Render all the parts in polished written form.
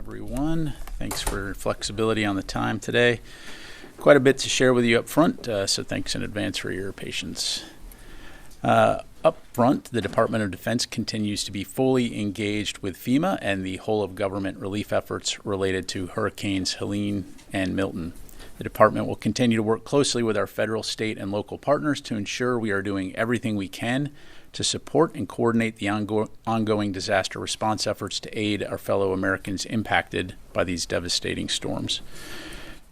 everyone. Thanks for your flexibility on the time today. Quite a bit to share with you up front, so thanks in advance for your patience. Up front, the Department of Defense continues to be fully engaged with FEMA and the whole of government relief efforts related to Hurricanes Helene and Milton. The department will continue to work closely with our federal, state, and local partners to ensure we are doing everything we can to support and coordinate the ongoing disaster response efforts to aid our fellow Americans impacted by these devastating storms.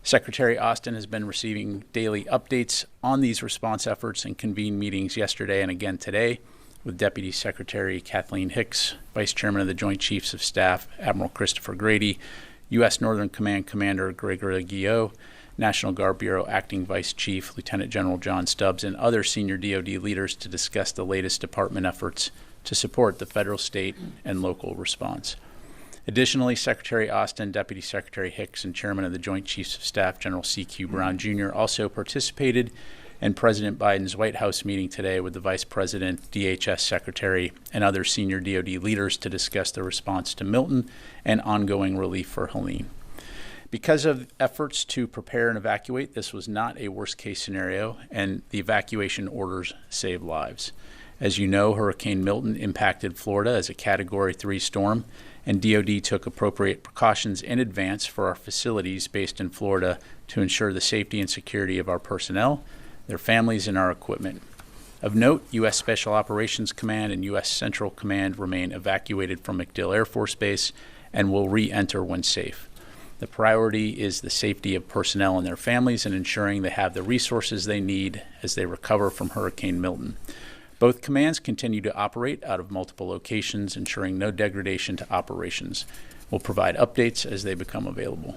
Secretary Austin has been receiving daily updates on these response efforts and convened meetings yesterday and again today with Deputy Secretary Kathleen Hicks, Vice Chairman of the Joint Chiefs of Staff Admiral Christopher Grady, U.S. Northern Command Commander Gregory Guillot, National Guard Bureau Acting Vice Chief Lieutenant General John Stubbs, and other senior DoD leaders to discuss the latest department efforts to support the federal, state, and local response. Additionally, Secretary Austin, Deputy Secretary Hicks, and Chairman of the Joint Chiefs of Staff General C.Q. Brown Jr. also participated in President Biden's White House meeting today with the Vice President, DHS Secretary, and other senior DoD leaders to discuss the response to Milton and ongoing relief for Helene. Because of efforts to prepare and evacuate, this was not a worst-case scenario, and the evacuation orders saved lives. As you know, Hurricane Milton impacted Florida as a Category 3 storm, and DoD took appropriate precautions in advance for our facilities based in Florida to ensure the safety and security of our personnel, their families, and our equipment. Of note, U.S. Special Operations Command and U.S. Central Command remain evacuated from McDill Air Force Base and will re-enter when safe. The priority is the safety of personnel and their families and ensuring they have the resources they need as they recover from Hurricane Milton. Both commands continue to operate out of multiple locations, ensuring no degradation to operations. We'll provide updates as they become available.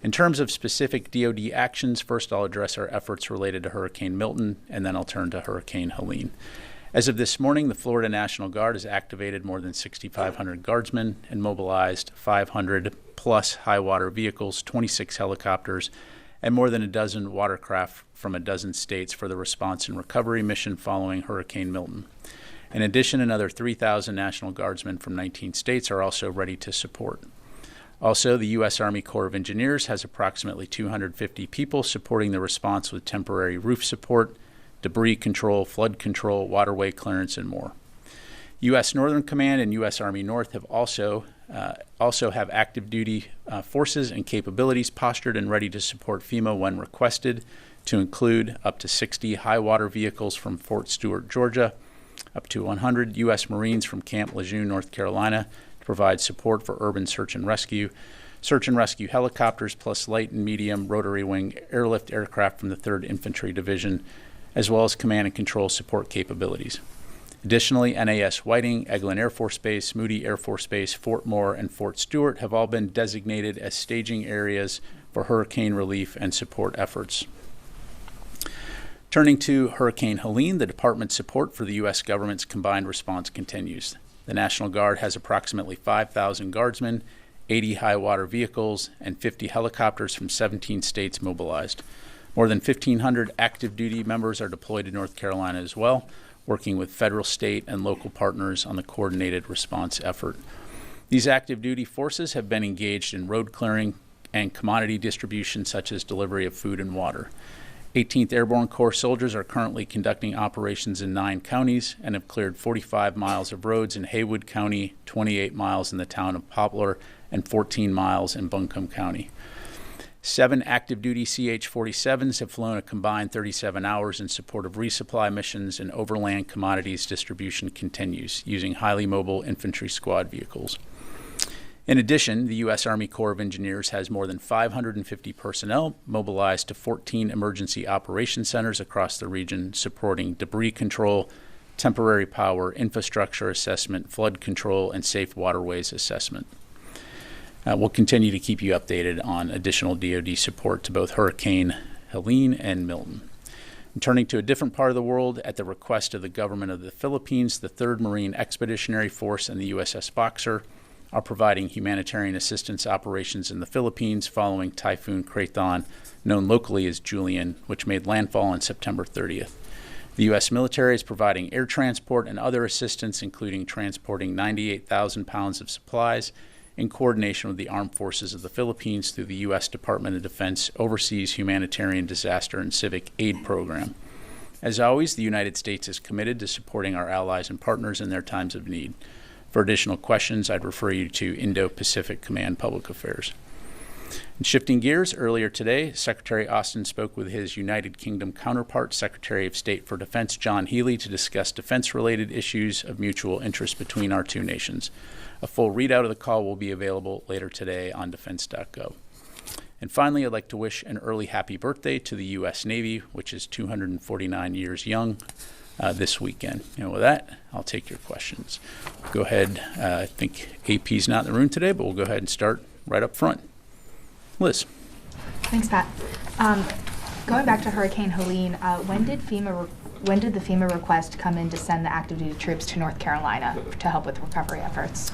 In terms of specific DoD actions, first I'll address our efforts related to Hurricane Milton, and then I'll turn to Hurricane Helene. As of this morning, the Florida National Guard has activated more than 6,500 guardsmen and mobilized 500-plus high-water vehicles, 26 helicopters, and more than a dozen watercraft from a dozen states for the response and recovery mission following Hurricane Milton. In addition, another 3,000 National Guardsmen from 19 states are also ready to support. Also, the U.S. Army Corps of Engineers has approximately 250 people supporting the response with temporary roof support, debris control, flood control, waterway clearance, and more. U.S. Northern Command and U.S. Army North have also have active duty forces and capabilities postured and ready to support FEMA when requested, to include up to 60 high water vehicles from Fort Stewart, Georgia, up to 100 U.S. Marines from Camp Lejeune, North Carolina, to provide support for urban search and rescue helicopters, plus light and medium rotary wing airlift aircraft from the 3rd Infantry Division, as well as command and control support capabilities. Additionally, NAS Whiting, Eglin Air Force Base, Moody Air Force Base, Fort Moore, and Fort Stewart have all been designated as staging areas for hurricane relief and support efforts. Turning to Hurricane Helene, the department's support for the U.S. government's combined response continues. The National Guard has approximately 5,000 guardsmen, 80 high-water vehicles, and 50 helicopters from 17 states mobilized. More than 1,500 active duty members are deployed to North Carolina as well, working with federal, state, and local partners on the coordinated response effort. These active duty forces have been engaged in road clearing and commodity distribution, such as delivery of food and water. 18th Airborne Corps soldiers are currently conducting operations in 9 counties and have cleared 45 miles of roads in Haywood County, 28 miles in the town of Poplar, and 14 miles in Buncombe County. 7 active-duty CH-47s have flown a combined 37 hours in support of resupply missions, and overland commodities distribution continues using highly mobile infantry squad vehicles. In addition, the U.S. Army Corps of Engineers has more than 550 personnel mobilized to 14 emergency operations centers across the region, supporting debris control, temporary power, infrastructure assessment, flood control, and safe waterways assessment. We'll continue to keep you updated on additional DoD support to both Hurricane Helene and Milton. And turning to a different part of the world, at the request of the government of the Philippines, the 3rd Marine Expeditionary Force and the USS Boxer are providing humanitarian assistance operations in the Philippines following Typhoon Krathon, known locally as Julian, which made landfall on September 30th. The U.S. military is providing air transport and other assistance, including transporting 98,000 pounds of supplies in coordination with the Armed Forces of the Philippines through the U.S. Department of Defense Overseas Humanitarian Disaster and Civic Aid Program. As always, the United States is committed to supporting our allies and partners in their times of need. For additional questions, I'd refer you to Indo-Pacific Command Public Affairs. And shifting gears, earlier today, Secretary Austin spoke with his United Kingdom counterpart, Secretary of State for Defense John Healey, to discuss defense-related issues of mutual interest between our two nations. A full readout of the call will be available later today on defense.gov. And finally, I'd like to wish an early happy birthday to the U.S. Navy, which is 249 years young this weekend. And with that, I'll take your questions. Go ahead. I think AP's not in the room today, but we'll go ahead and start right up front. Liz. Thanks, Pat. Going back to Hurricane Helene, when did the FEMA request come in to send the active duty troops to North Carolina to help with recovery efforts?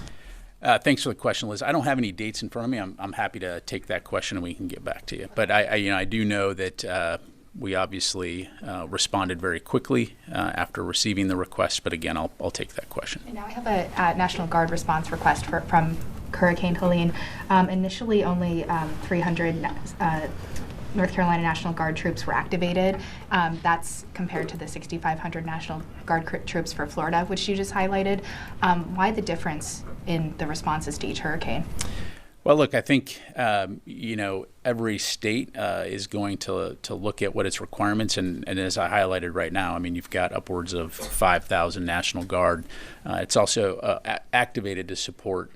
Thanks for the question, Liz. I don't have any dates in front of me. I'm happy to take that question and we can get back to you. But I do know that we obviously responded very quickly after receiving the request. But again, I'll take that question. And now I have a National Guard response request from Hurricane Helene. Initially, only 300 North Carolina National Guard troops were activated. That's compared to the 6,500 National Guard troops for Florida, which you just highlighted. Why the difference in the responses to each hurricane? Well, look, I think every state is going to look at what its requirements, and as I highlighted right now, I mean, you've got upwards of 5,000 National Guard. It's also activated to support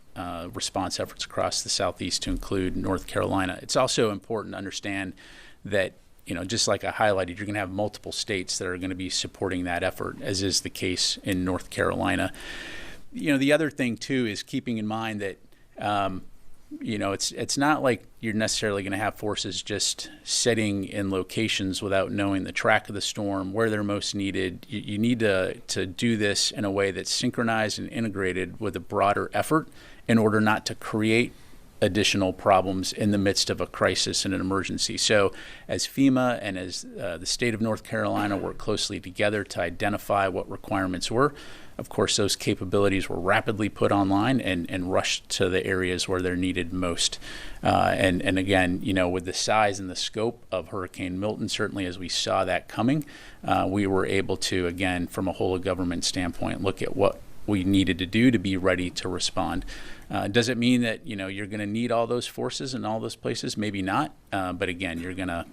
response efforts across the Southeast, to include North Carolina. It's also important to understand that, just like I highlighted, you're going to have multiple states that are going to be supporting that effort, as is the case in North Carolina. The other thing, too, is keeping in mind that it's not like you're necessarily going to have forces just sitting in locations without knowing the track of the storm, where they're most needed. You need to do this in a way that's synchronized and integrated with a broader effort in order not to create additional problems in the midst of a crisis and an emergency. So as FEMA and as the state of North Carolina work closely together to identify what requirements were, of course, those capabilities were rapidly put online and rushed to the areas where they're needed most. And again, with the size and the scope of Hurricane Milton, certainly as we saw that coming, we were able to, again, from a whole of government standpoint, look at what we needed to do to be ready to respond. Does it mean that, you're going to need all those forces in all those places? Maybe not. But again, you're going to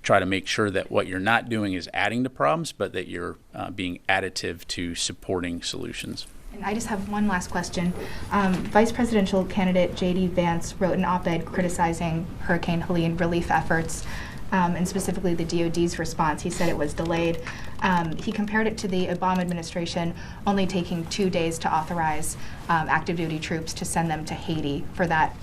try to make sure that what you're not doing is adding to problems, but that you're being additive to supporting solutions. And I just have one last question. Vice presidential candidate J.D. Vance wrote an op-ed criticizing Hurricane Helene relief efforts, and specifically the DoD's response. He said it was delayed. He compared it to the Obama administration only taking 2 days to authorize active duty troops to send them to Haiti for that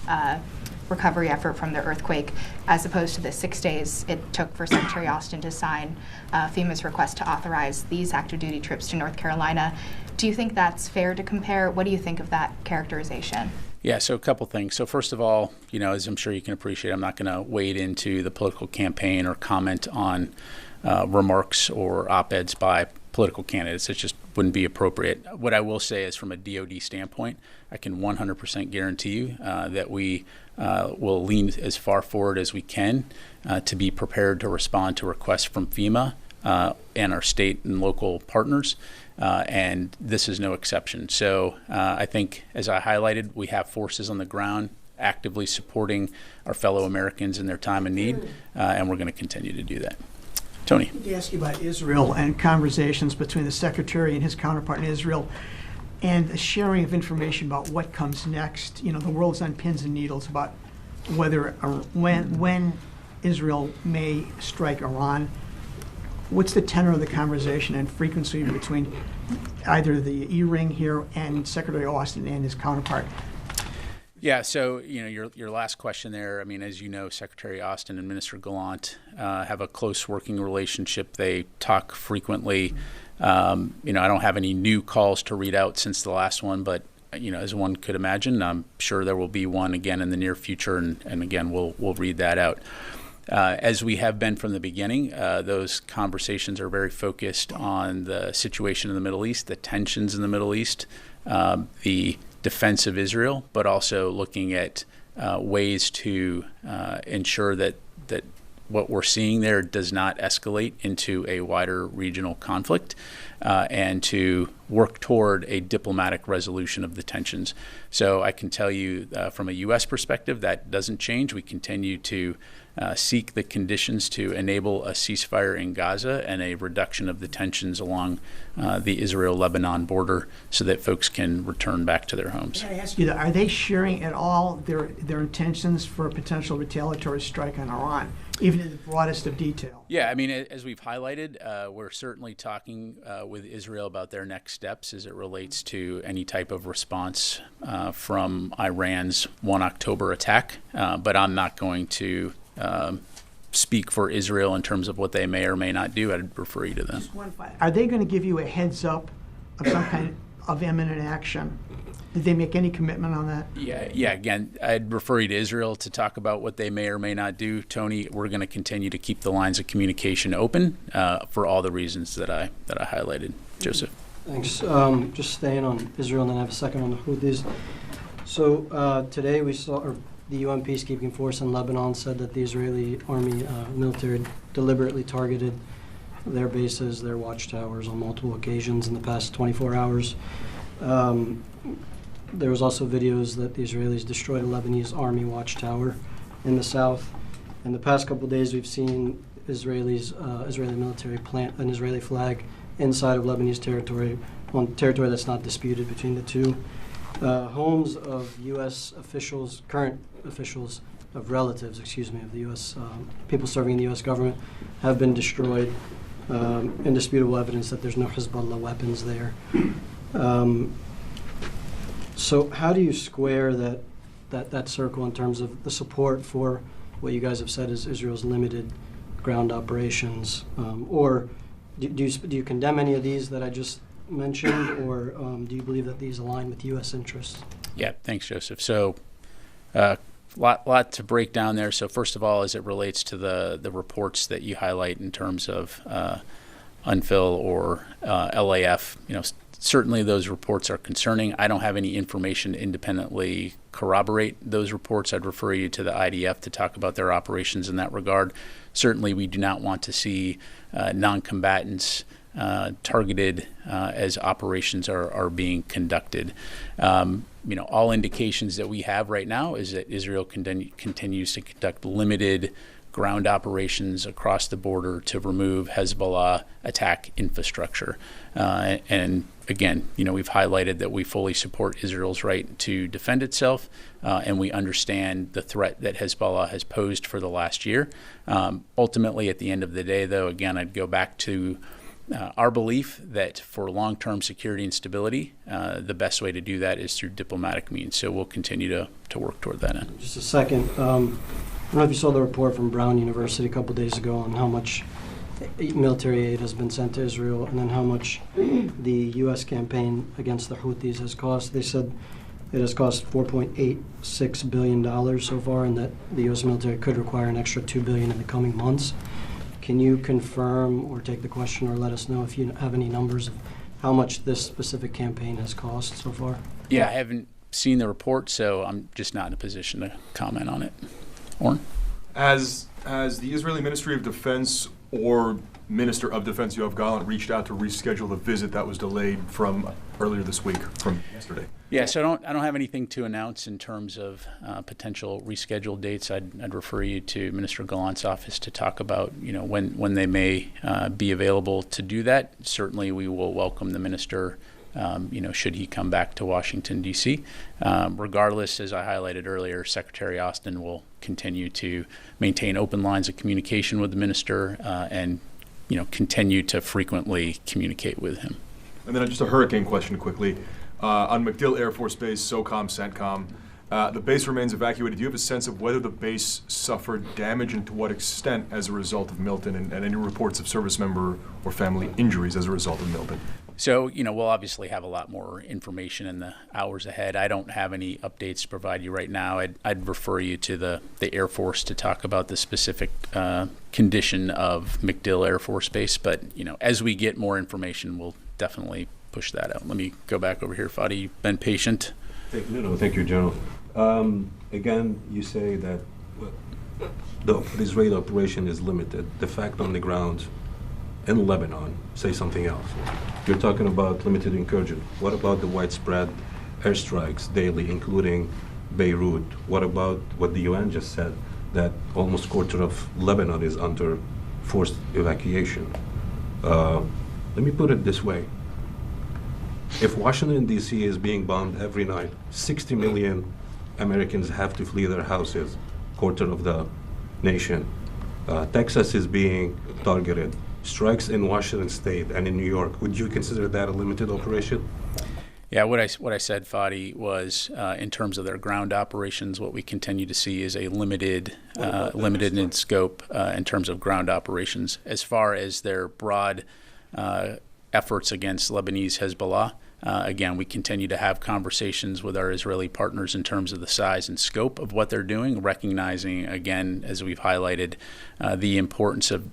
recovery effort from the earthquake, as opposed to the 6 days it took for Secretary Austin to sign FEMA's request to authorize these active duty trips to North Carolina. Do you think that's fair to compare? What do you think of that characterization? Yeah, so a couple things. So first of all, as I'm sure you can appreciate, I'm not going to wade into the political campaign or comment on remarks or op-eds by political candidates. It just wouldn't be appropriate. What I will say is, from a DoD standpoint, I can 100% guarantee you that we will lean as far forward as we can to be prepared to respond to requests from FEMA and our state and local partners. And this is no exception. So I think, as I highlighted, we have forces on the ground actively supporting our fellow Americans in their time of need, and we're going to continue to do that. Tony. Let me ask you about Israel and conversations between the Secretary and his counterpart in Israel, and the sharing of information about what comes next. The world's on pins and needles about whether or when Israel may strike Iran. What's the tenor of the conversation and frequency between either the E-ring here and Secretary Austin and his counterpart? Yeah, so your last question there. I mean, as you know, Secretary Austin and Minister Gallant have a close working relationship. They talk frequently. I don't have any new calls to read out since the last one, but as one could imagine, I'm sure there will be one again in the near future, and again, we'll read that out. As we have been from the beginning, those conversations are very focused on the situation in the Middle East, the tensions in the Middle East, the defense of Israel, but also looking at ways to ensure that what we're seeing there does not escalate into a wider regional conflict, and to work toward a diplomatic resolution of the tensions. So I can tell you from a U.S. perspective, that doesn't change. We continue to seek the conditions to enable a ceasefire in Gaza and a reduction of the tensions along the Israel-Lebanon border so that folks can return back to their homes. Can I ask you, are they sharing at all their intentions for a potential retaliatory strike on Iran, even in the broadest of detail? Yeah, I mean, as we've highlighted, we're certainly talking with Israel about their next steps as it relates to any type of response from Iran's 1 October attack. But I'm not going to speak for Israel in terms of what they may or may not do. I'd refer you to them. Are they going to give you a heads up of some kind of imminent action? Did they make any commitment on that? Yeah. Again, I'd refer you to Israel to talk about what they may or may not do. Tony, we're going to continue to keep the lines of communication open for all the reasons that I highlighted. Joseph. Thanks. Just staying on Israel, and then I have a second on the Houthis. So today we saw the UN peacekeeping force in Lebanon said that the Israeli army military deliberately targeted their bases, their watchtowers on multiple occasions in the past 24 hours. There was also videos that the Israelis destroyed a Lebanese army watchtower in the south. In the past couple of days, we've seen Israeli military plant an Israeli flag inside of Lebanese territory, on territory that's not disputed between the two. Homes of U.S. officials, current officials, of relatives, of the U.S. People serving in the U.S. government have been destroyed. Indisputable evidence that there's no Hezbollah weapons there. So how do you square that circle in terms of the support for what you guys have said is Israel's limited ground operations? Or do you condemn any of these that I just mentioned, or do you believe that these align with U.S. interests? Yeah, thanks, Joseph. So lot to break down there. So first of all, as it relates to the reports that you highlight in terms of UNFIL or LAF, certainly those reports are concerning. I don't have any information to independently corroborate those reports. I'd refer you to the IDF to talk about their operations in that regard. Certainly we do not want to see non-combatants targeted as operations are being conducted. All indications that we have right now is that Israel continues to conduct limited ground operations across the border to remove Hezbollah attack infrastructure. And again, we've highlighted that we fully support Israel's right to defend itself, and we understand the threat that Hezbollah has posed for the last year. Ultimately, at the end of the day, though, again, I'd go back to our belief that for long-term security and stability, the best way to do that is through diplomatic means. So we'll continue to work toward that end. Just a second. I don't know if you saw the report from Brown University a couple days ago on how much military aid has been sent to Israel and then how much the U.S. campaign against the Houthis has cost. They said it has cost $4.86 billion so far, and that the U.S. military could require an extra $2 billion in the coming months. Can you confirm or take the question or let us know if you have any numbers of how much this specific campaign has cost so far? Yeah, I haven't seen the report, so I'm just not in a position to comment on it. Oren? Has the Israeli Ministry of Defense or Minister of Defense Yoav Gallant reached out to reschedule the visit that was delayed from earlier this week, from yesterday? Yeah, so I don't have anything to announce in terms of potential rescheduled dates. I'd refer you to Minister Gallant's office to talk about when they may be available to do that. Certainly, we will welcome the minister. Should he come back to Washington, D.C. Regardless, as I highlighted earlier, Secretary Austin will continue to maintain open lines of communication with the minister and continue to frequently communicate with him. And then just a hurricane question quickly. On McDill Air Force Base, SOCOM, CENTCOM, the base remains evacuated. Do you have a sense of whether the base suffered damage and to what extent as a result of Milton, and any reports of service member or family injuries as a result of Milton? So, we'll obviously have a lot more information in the hours ahead. I don't have any updates to provide you right now. I'd refer you to the Air Force to talk about the specific condition of McDill Air Force Base. But, as we get more information, we'll definitely push that out. Let me go back over here, Fadi. You've been patient. Thank you, General. Again, you say that the Israeli operation is limited. The fact on the ground in Lebanon say something else. You're talking about limited incursion. What about the widespread airstrikes daily, including Beirut? What about what the UN just said, that almost quarter of Lebanon is under forced evacuation? Let me put it this way. If Washington, D.C. is being bombed every night, 60 million Americans have to flee their houses, quarter of the nation. Texas is being targeted. Strikes in Washington State and in New York. Would you consider that a limited operation? Yeah, what I said, Fadi, was in terms of their ground operations, what we continue to see is a limited in scope in terms of ground operations. As far as their broad efforts against Lebanese Hezbollah, again, we continue to have conversations with our Israeli partners in terms of the size and scope of what they're doing, recognizing, again, as we've highlighted, the importance of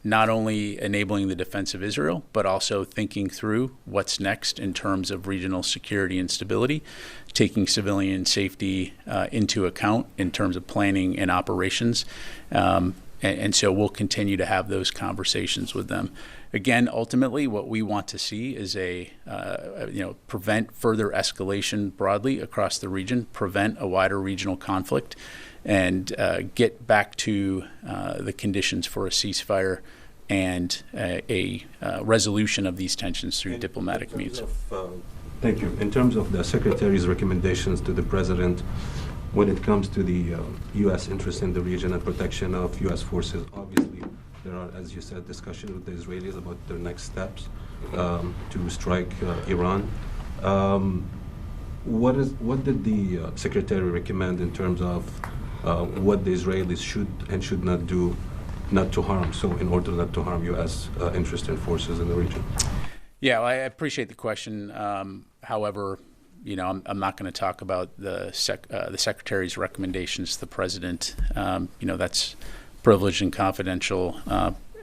not only enabling the defense of Israel, but also thinking through what's next in terms of regional security and stability, taking civilian safety into account in terms of planning and operations. And so we'll continue to have those conversations with them. Again, ultimately, what we want to see is prevent further escalation broadly across the region, prevent a wider regional conflict, and get back to the conditions for a ceasefire and a resolution of these tensions through diplomatic means. Thank you. In terms of the Secretary's recommendations to the President when it comes to the U.S. interest in the region and protection of U.S. forces, obviously there are, as you said, discussions with the Israelis about their next steps to strike Iran. What did the Secretary recommend in terms of what the Israelis should and should not do, not to harm, so in order not to harm U.S. interest and forces in the region? Yeah, well, I appreciate the question. However, I'm not going to talk about the Secretary's recommendations to the President. That's privileged and confidential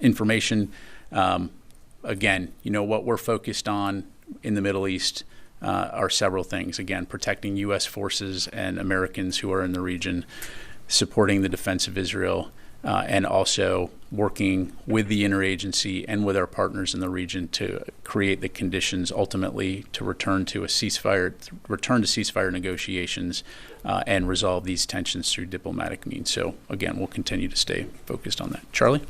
information. Again, what we're focused on in the Middle East are several things. Again, protecting U.S. forces and Americans who are in the region, supporting the defense of Israel, and also working with the interagency and with our partners in the region to create the conditions ultimately to return to ceasefire negotiations and resolve these tensions through diplomatic means. So again, we'll continue to stay focused on that. Charlie?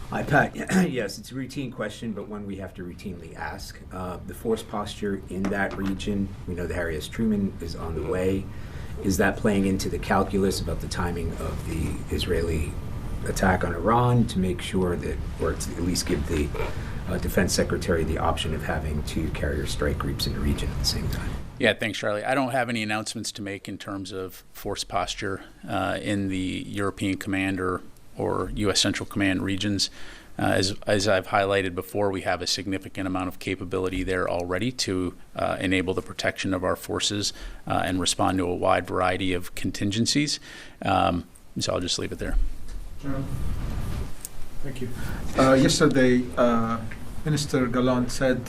Hi, Pat. Yes, it's a routine question, but one we have to routinely ask. The force posture in that region, we know the Harry S. Truman is on the way. Is that playing into the calculus about the timing of the Israeli attack on Iran to make sure that, or to at least give the Defense Secretary the option of having two carrier strike groups in the region at the same time? Yeah, thanks, Charlie. I don't have any announcements to make in terms of force posture in the European Command or U.S. Central Command regions. As I've highlighted before, we have a significant amount of capability there already to enable the protection of our forces and respond to a wide variety of contingencies. So I'll just leave it there. Thank you. Yesterday, Minister Gallant said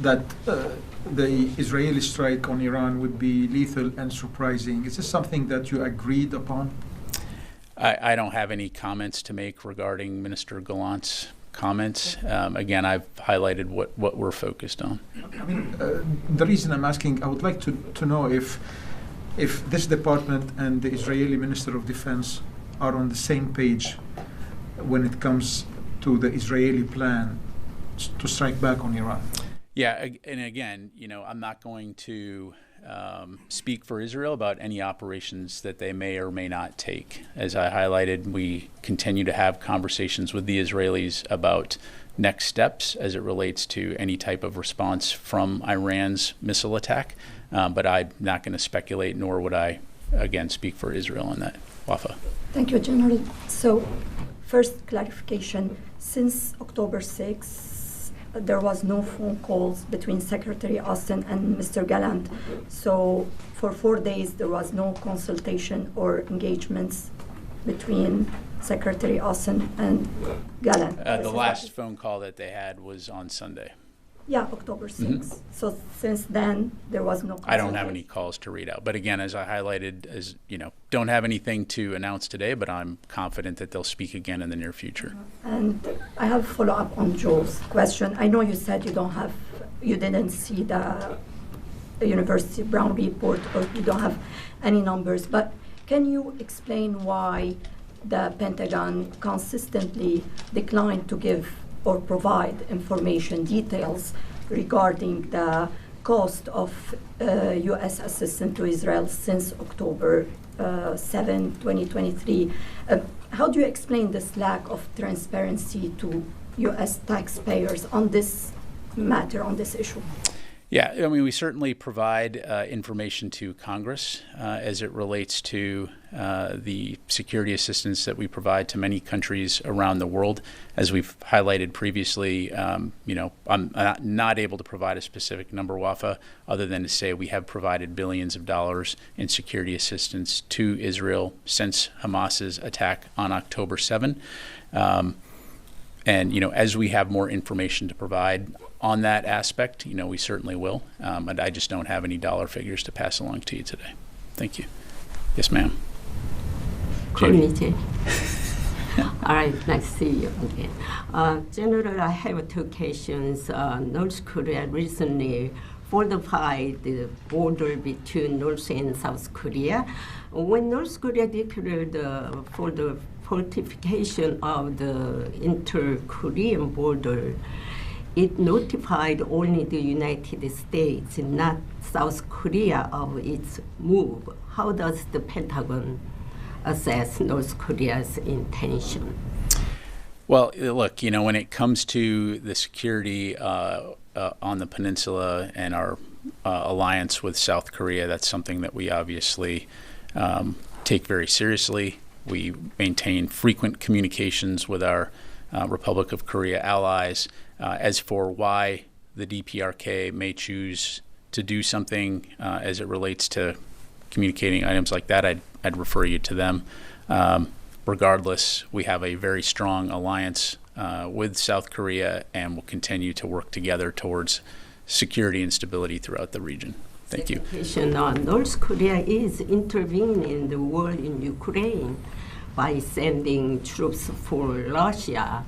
that the Israeli strike on Iran would be lethal and surprising. Is this something that you agreed upon? I don't have any comments to make regarding Minister Gallant's comments. Again, I've highlighted what we're focused on. I mean, the reason I'm asking, I would like to know if this department and the Israeli Minister of Defense are on the same page when it comes to the Israeli plan to strike back on Iran. Yeah, and again, I'm not going to speak for Israel about any operations that they may or may not take. As I highlighted, we continue to have conversations with the Israelis about next steps as it relates to any type of response from Iran's missile attack. But I'm not going to speculate, nor would I, again, speak for Israel on that. Wafa. Thank you, General. So, first clarification, since October 6, there was no phone calls between Secretary Austin and Mr. Gallant. So, for 4 days, there was no consultation or engagements between Secretary Austin and Gallant. The last phone call that they had was on Sunday. Yeah, October 6th. So since then, there was no. I don't have any calls to read out. But again, as I highlighted, as you know, don't have anything to announce today, but I'm confident that they'll speak again in the near future. And I have a follow-up on Joel's question. I know you said you didn't see the University Brown report, or you don't have any numbers, but can you explain why the Pentagon consistently declined to give or provide information details regarding the cost of U.S. assistance to Israel since October 7, 2023? How do you explain this lack of transparency to U.S. taxpayers on this matter, on this issue? Yeah, I mean, we certainly provide information to Congress as it relates to the security assistance that we provide to many countries around the world. As we've highlighted previously, you know, I'm not able to provide a specific number, Wafa, other than to say we have provided billions of dollars in security assistance to Israel since Hamas's attack on October 7. And, you know, as we have more information to provide on that aspect, you know, we certainly will. And I just don't have any dollar figures to pass along to you today. Thank you. Yes, ma'am. Committee. All right, nice to see you again. General, I have two questions. North Korea recently fortified the border between North and South Korea. When North Korea declared for the fortification of the inter-Korean border, it notified only the United States, not South Korea, of its move. How does the Pentagon assess North Korea's intention? Well, look, you know, when it comes to the security on the peninsula and our alliance with South Korea, that's something that we obviously take very seriously. We maintain frequent communications with our Republic of Korea allies. As for why the DPRK may choose to do something as it relates to communicating items like that, I'd refer you to them. Regardless, we have a very strong alliance with South Korea and will continue to work together towards security and stability throughout the region. Thank you. North Korea is intervening in the war in Ukraine by sending troops for Russia.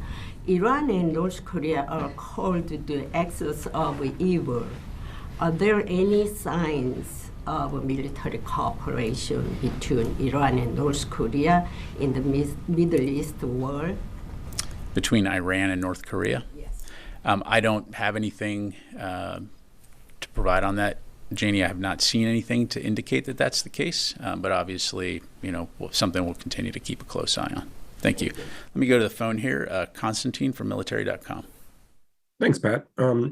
Iran and North Korea are called the axis of evil. Are there any signs of military cooperation between Iran and North Korea in the Middle East war? Between Iran and North Korea? Yes. I don't have anything to provide on that. Janie, I have not seen anything to indicate that that's the case, but obviously, you know, something we'll continue to keep a close eye on. Thank you. Let me go to the phone here. Constantine from military.com. Thanks, Pat.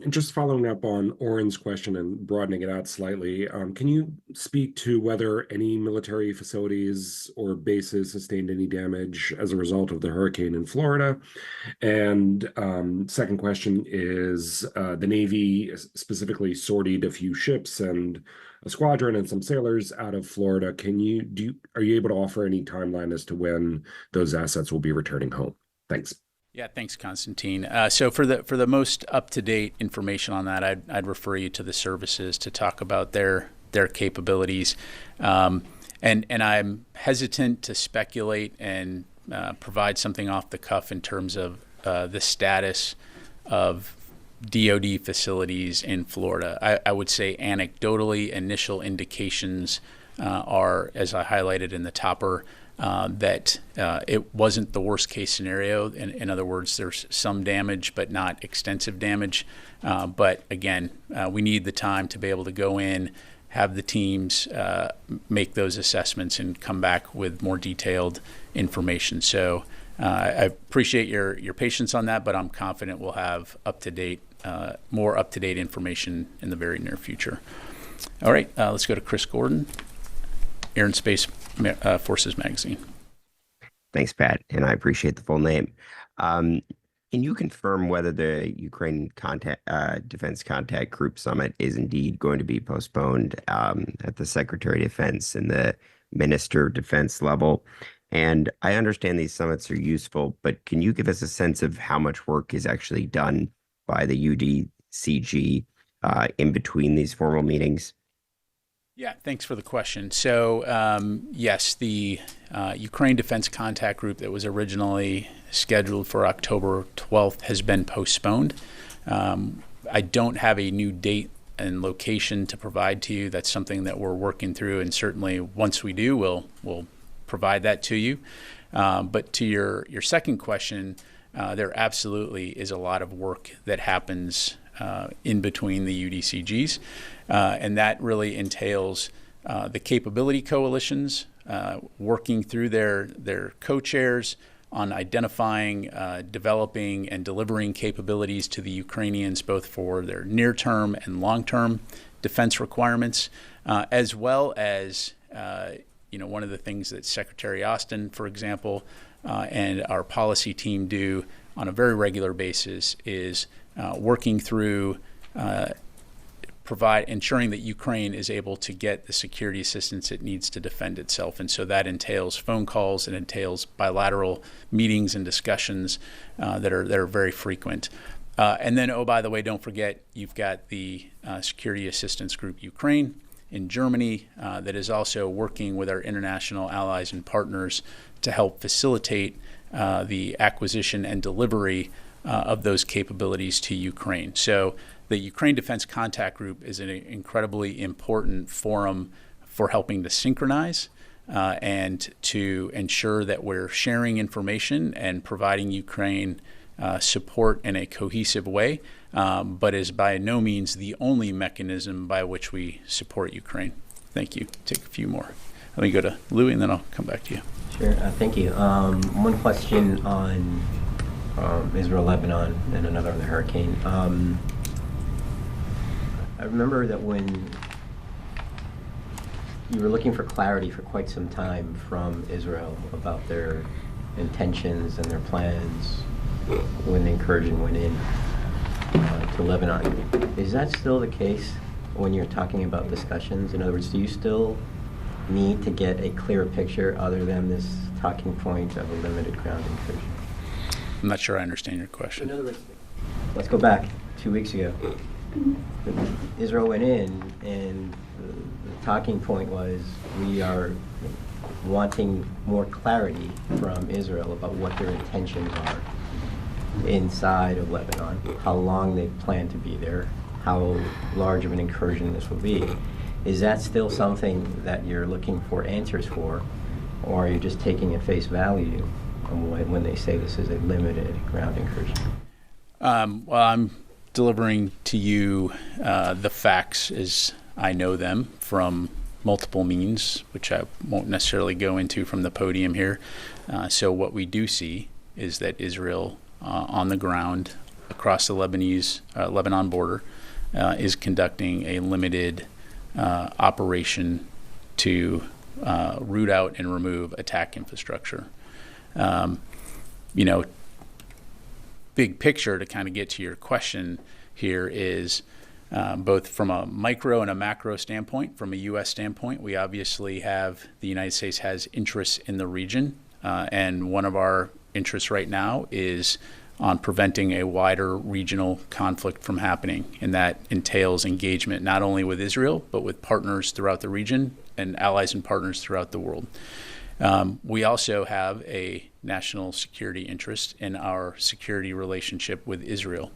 Just following up on Oren's question and broadening it out slightly, can you speak to whether any military facilities or bases sustained any damage as a result of the hurricane in Florida? And second question is, the Navy specifically sortied a few ships and a squadron and some sailors out of Florida. Are you able to offer any timeline as to when those assets will be returning home? Thanks. Yeah, thanks, Constantine. So for the most up-to-date information on that, I'd refer you to the services to talk about their capabilities. And I'm hesitant to speculate and provide something off the cuff in terms of the status of DoD facilities in Florida. I would say anecdotally, initial indications are, as I highlighted in the topper, that it wasn't the worst case scenario. In other words, there's some damage, but not extensive damage. But again, we need the time to be able to go in, have the teams make those assessments and come back with more detailed information. So I appreciate your patience on that, but I'm confident we'll have more up-to-date information in the very near future. All right, let's go to Chris Gordon, Air and Space Forces Magazine. Thanks, Pat, and I appreciate the full name. Can you confirm whether the Ukraine Defense Contact Group Summit is indeed going to be postponed at the Secretary of Defense and the Minister of Defense level? And I understand these summits are useful, but can you give us a sense of how much work is actually done by the CG in between these formal meetings? Yeah, thanks for the question. So, yes, the Ukraine Defense Contact Group that was originally scheduled for October 12th has been postponed. I don't have a new date and location to provide to you. That's something that we're working through, and certainly once we do, we'll provide that to you. But to your second question, there absolutely is a lot of work that happens in between the UDCGs, and that really entails the capability coalitions working through their co-chairs on identifying, developing, and delivering capabilities to the Ukrainians, both for their near-term and long-term defense requirements, as well as one of the things that Secretary Austin, for example, and our policy team do on a very regular basis is working through ensuring that Ukraine is able to get the security assistance it needs to defend itself. And so that entails phone calls, and entails bilateral meetings and discussions that are very frequent. And then, oh, by the way, don't forget, you've got the Security Assistance Group Ukraine in Germany that is also working with our international allies and partners to help facilitate the acquisition and delivery of those capabilities to Ukraine. So the Ukraine Defense Contact Group is an incredibly important forum for helping to synchronize and to ensure that we're sharing information and providing Ukraine support in a cohesive way, but is by no means the only mechanism by which we support Ukraine. Thank you. Take a few more. Let me go to Louis, and then I'll come back to you. Sure. Thank you. One question on Israel, Lebanon, and another on the hurricane. I remember that when you were looking for clarity for quite some time from Israel about their intentions and their plans when the incursion went in to Lebanon. Is that still the case when you're talking about discussions? In other words, do you still need to get a clearer picture other than this talking point of a limited ground incursion? I'm not sure I understand your question. In other words, let's go back 2 weeks ago. Israel went in, and the talking point was we are wanting more clarity from Israel about what their intentions are inside of Lebanon, how long they plan to be there, how large of an incursion this will be. Is that still something that you're looking for answers for, or are you just taking at face value when they say this is a limited ground incursion? Well, I'm delivering to you the facts as I know them from multiple means, which I won't necessarily go into from the podium here. So what we do see is that Israel on the ground across the Lebanon border is conducting a limited operation to root out and remove attack infrastructure. Big picture, to kind of get to your question here, is both from a micro and a macro standpoint. From a U.S. standpoint, we obviously have, the United States has interests in the region, and one of our interests right now is on preventing a wider regional conflict from happening, and that entails engagement not only with Israel, but with partners throughout the region and allies and partners throughout the world. We also have a national security interest in our security relationship with Israel.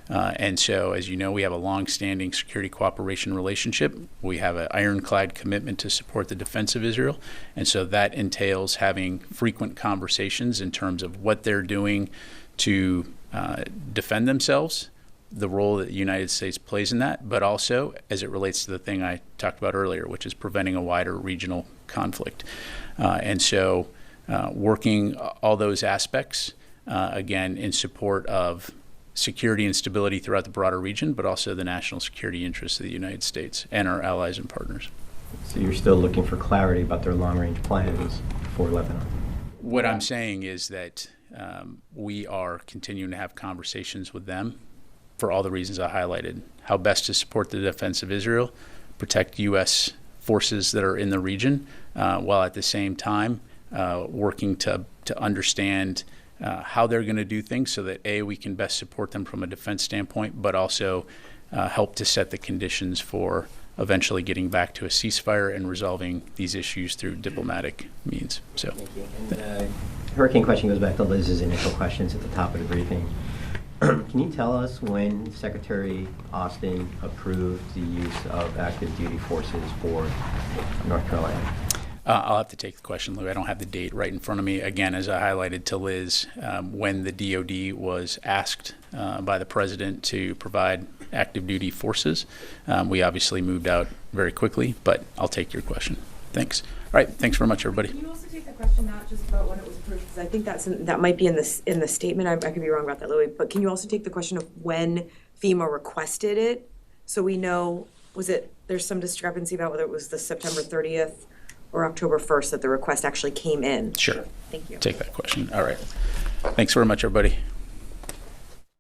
And so, as you know, we have a long-standing security cooperation relationship. We have an ironclad commitment to support the defense of Israel. And so that entails having frequent conversations in terms of what they're doing to defend themselves, the role that the United States plays in that, but also as it relates to the thing I talked about earlier, which is preventing a wider regional conflict. And so working all those aspects, again, in support of security and stability throughout the broader region, but also the national security interests of the United States and our allies and partners. So you're still looking for clarity about their long-range plans for Lebanon? What I'm saying is that we are continuing to have conversations with them for all the reasons I highlighted. How best to support the defense of Israel, protect U.S. forces that are in the region, while at the same time working to understand how they're going to do things so that, A, we can best support them from a defense standpoint, but also help to set the conditions for eventually getting back to a ceasefire and resolving these issues through diplomatic means. So, thank you. And hurricane question goes back to Liz's initial questions at the top of the briefing. Can you tell us when Secretary Austin approved the use of active duty forces for North Carolina? I'll have to take the question, Lou. I don't have the date right in front of me. Again, as I highlighted to Liz, when the DOD was asked by the president to provide active duty forces, we obviously moved out very quickly, but I'll take your question. Thanks. All right, thanks very much, everybody. Can you also take the question not just about when it was approved, because I think that might be in the statement. I could be wrong about that, Louis. But can you also take the question of when FEMA requested it, so we know? There's some discrepancy about whether it was the September 30th or October 1st that the request actually came in. Sure. Thank you. Take that question. All right. Thanks very much, everybody.